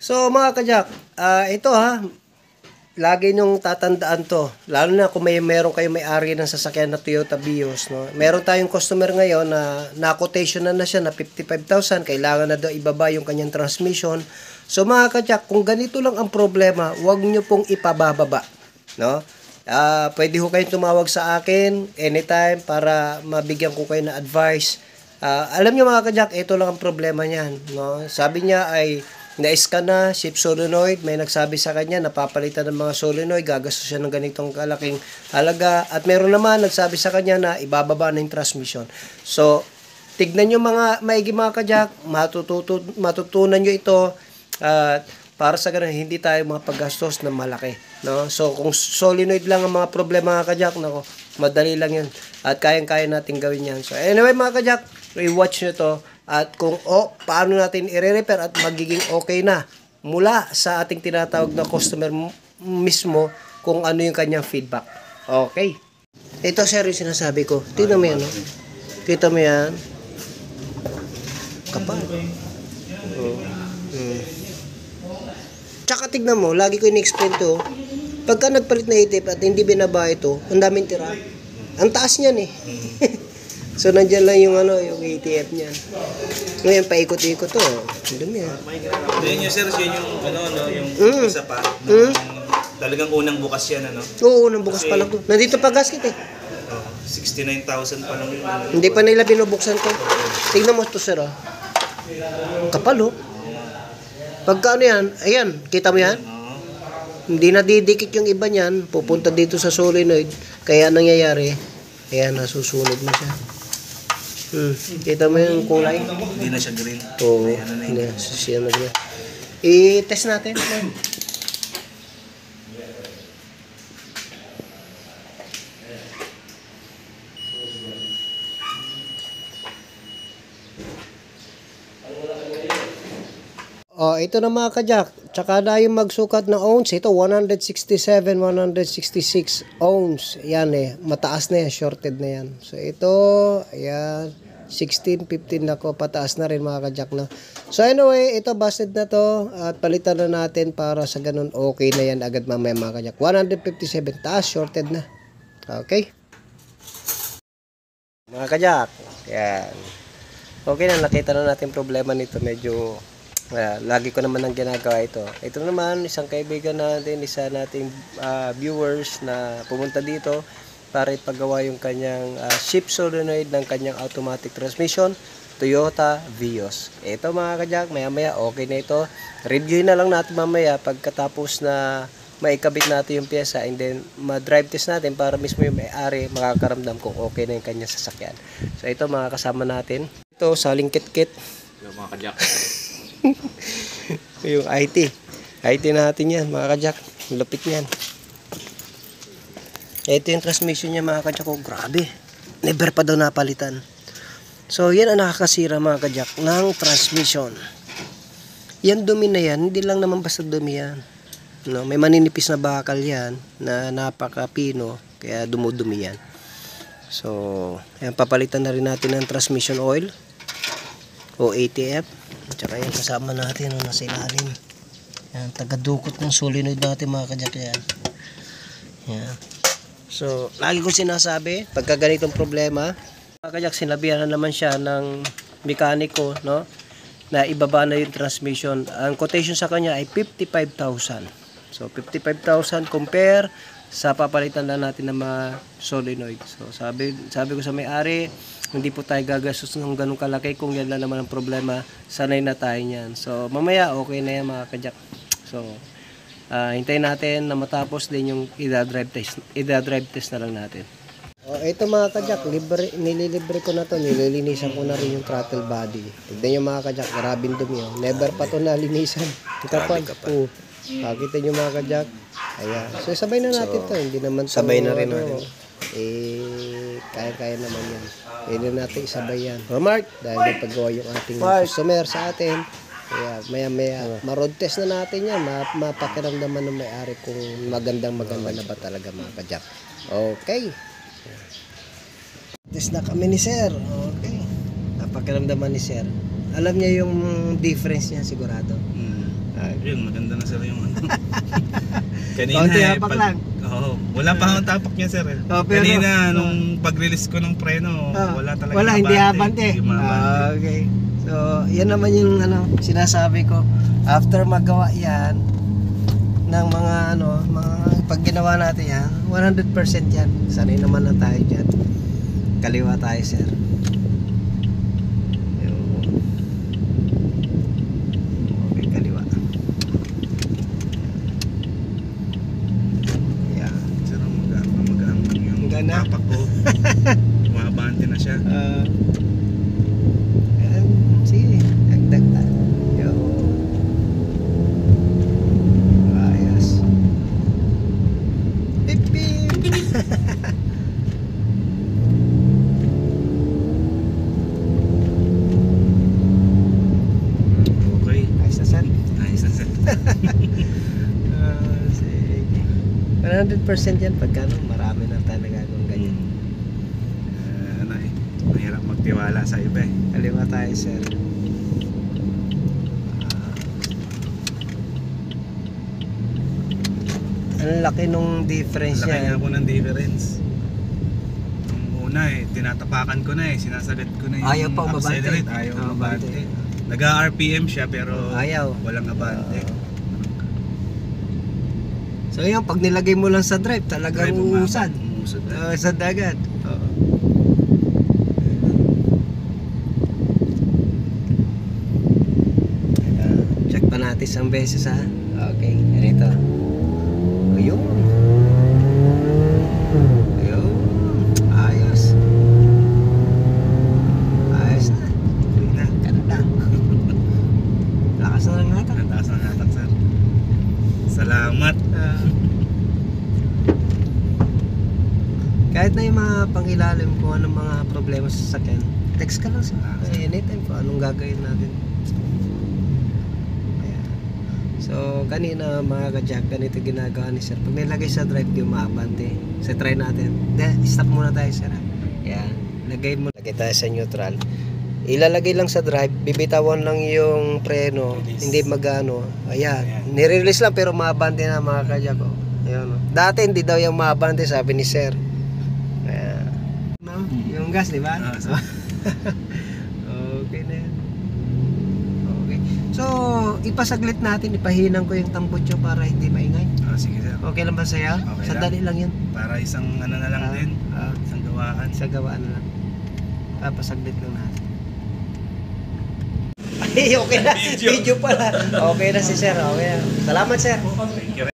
So mga kajak, ito lagi nyong tatandaan to. Lalo na kung meron kayo may-ari ng sasakyan na Toyota Vios. No? Meron tayong customer ngayon na quotation na siya na 55,000. Kailangan na daw ibaba yung kanyang transmission. So mga kajak, kung ganito lang ang problema, huwag nyo pong ipabababa. No? Pwede ho kayong tumawag sa akin anytime para mabigyan ko kayo na advice. Alam nyo mga kajak, ito lang ang problema niyan. No? Sabi niya ay na-scan na, shift solenoid, may nagsabi sa kanya, napapalitan ng mga solenoid, gagastos siya ng ganitong kalaking halaga. At meron naman nagsabi sa kanya na ibababa na yung transmission. So, tignan nyo maigi mga kajak, matutunan nyo ito, para sa ganun, hindi tayo mga paggastos na malaki. No? So, kung solenoid lang ang mga problema mga kajak, nako, madali lang yun. At kayang-kaya natin gawin yan. So, anyway mga kajak, i-watch nyo to. At kung paano natin i-repair at magiging okay na mula sa ating tinatawag na customer mismo kung ano yung kanyang feedback. Okay. Ito sir yung sinasabi ko. Tignan mo yan. No? Kita mo yan. Kapal. Tsaka tignan mo, lagi ko in-explain to. Pagka nagpalit na itip at hindi binaba ito, ang daming tira. Ang taas niyan eh. So, nandiyan lang yung yung ATF niyan. Ngayon, paikot-ikot to. Dumi yan. Yun yung sir, yun yung yung isa pa. Talagang unang bukas yan, ano? Oo, unang bukas pa lang to. Nandito pa gasket eh. 69,000 pa lang yun. Hindi pa nila binubuksan to. Tingnan mo to sir Kapal oh. Pagka yan, ayan, kita mo yan? Hindi na didikit yung iba niyan. Pupunta dito sa solenoid. Kaya nangyayari, ayan, nasusunod na siya. Kita mo yung kulay? Hindi na siya green. Oo, hindi na siya green. I-test natin. Ito na mga kajak. Tsaka na yung magsukat na ounce. Ito, 167, 166 ounce. Yan mataas na yan. Shorted na yan. So, ito, ayan. 16, 15 na ko. Pataas na rin mga kajak na. So, anyway, ito, busted na to. At palitan na natin para sa ganun okay na yan agad mamaya mga kajak. 157, taas, shorted na. Okay? Mga kajak. Yan. Okay na, nakita na natin problema nito. Medyo lagi ko naman ang ginagawa ito. Ito naman, isang kaibigan natin, isa nating viewers na pumunta dito para ipagawa yung kanyang shift solenoid ng kanyang automatic transmission, Toyota Vios. Ito mga kajak, maya-maya okay na ito. Review na lang natin mamaya pagkatapos na maikabit natin yung pyesa and then ma-drive test natin para mismo yung may-ari makakaramdam kung okay na yung kanyang sasakyan. So ito mga kasama natin. Ito, saling kit-kit. Yung mga kajak. Yung IT natin yan mga kajak, lupit yan. Ito yung transmission niya mga kajak. Grabe, never pa daw napalitan. So yan ang nakakasira mga kajak ng transmission. Yan dumi na yan, hindi lang naman basta dumi yan, no? May maninipis na bakal yan na napakapino, kaya dumudumi yan. So yan, papalitan na rin natin ng transmission oil o ATF. Tsaka yung kasama natin nasa ilalim. Yan, tagadukot ng solenoid natin mga kajak yan. Yan. So, lagi ko sinasabi, pagka ganitong problema, mga kajak, sinabihan na naman siya ng mekaniko, no? Na ibaba na yung transmission. Ang quotation sa kanya ay 55,000. So, 55,000 compare sa papalitan lang natin ng mga solenoid. So, sabi ko sa may-ari, hindi po tayo gagastos ng ganun kalaki kung yan lang naman ang problema. Sanay na tayo niyan. So, mamaya okay na yan mga kajak. So, hintayin natin na matapos din yung ida-drive test na lang natin. Ito mga kajak, nililibre ko na to. Nililinisan ko na rin yung throttle body. Tignan nyo mga kajak, grabing dumi. Never pa to nalinisan. Kapag pakita nyo mga kajak. Ayan. So, sabay na natin to. Hindi naman to, sabay na rin natin. Kaya-kaya naman yan. Pwede natin isabay yan. Mark, dahil napagawa yung ating customer sa atin. Kaya maya-maya, ma-road test na natin yan. Mapakiramdaman ng may-ari kung maganda na ba talaga mga kajak. Okay. Test na kami ni sir. Okay. Napakiramdaman ni sir. Alam niya yung difference niya sigurado. Yun, maganda na sir yung ano. Kanina Konti hapak lang. Oo, wala pa akong tapak niya sir. Oh, pero, Kanina nung pag-release ko ng preno, wala talaga. Wala, hindi abante. Hindi maabante. Okay. So, yan naman yung ano, sinasabi ko. After magawa yan, ng mga ano, mga pag ginawa natin yan, 100% yan. Sanay naman na tayo dyan. Kaliwa tayo, sir. Okay, kaliwa. Yan. Sir, magaan lang yung Gana? tapak ko. Maabante na siya. Yan, sige, dagdag na. Yo. Ayos. Pip pip. Okay. Ayos na, sir. Ayos na sir. Sige. 100% yan pagka no, marami na tayo nagagawang ganyan. Ano eh, mahirap magtiwala sa iba eh. Kaliwa tayo, sir. Ang laki nung difference Laki niya. nga po ng difference. Nung una eh, tinatapakan ko na eh, sinasagat ko na yung Ayaw pa umabante. accelerate, ayaw Umabante. umabante. Nag-RPM siya pero Ayaw. walang abante. So yun, pag nilagay mo lang sa drive, talagang uusad. Uusad na. Uusad agad. Oo. Check pa natin isang beses ha. Okay, ganito. Ayun. Ayun. Ayos. Ayos na. Okay na. Ganda. Lakas na lang natin. Ang taas ng hatak sir. Salamat. Kahit na yung mga pangilalim kung anong mga problema sa sasakyan, text ka lang sa anytime kung anong gagawin natin. Ayan. So kanina mga ka-jack, ganito ginagawa ni sir. Pag nilagay sa drive, di umaabante. So try natin. Stop muna tayo sir. Ayan. Lagay tayo sa neutral. Ilalagay lang sa drive, bibitawan lang yung preno, Release. hindi magano. Ayan. Nire-release lang pero maabante na mga ka-jack. Oh. Ayan. Dati hindi daw yung maabante, sabi ni sir. Ayan. No? Yung gas, di ba? Okay na yan. Okay. So, ipasaglit natin, ipahinang ko yung tambutso para hindi maingay. Sige sir. Okay lang ba sa'yo? Okay Sandali lang yun. Para isang ano na lang din. Isang gawaan. Sa gawaan na lang. Papasaglit lang natin. Ay, okay na. Video pala. Okay na si sir. Okay na. Salamat sir. Thank you.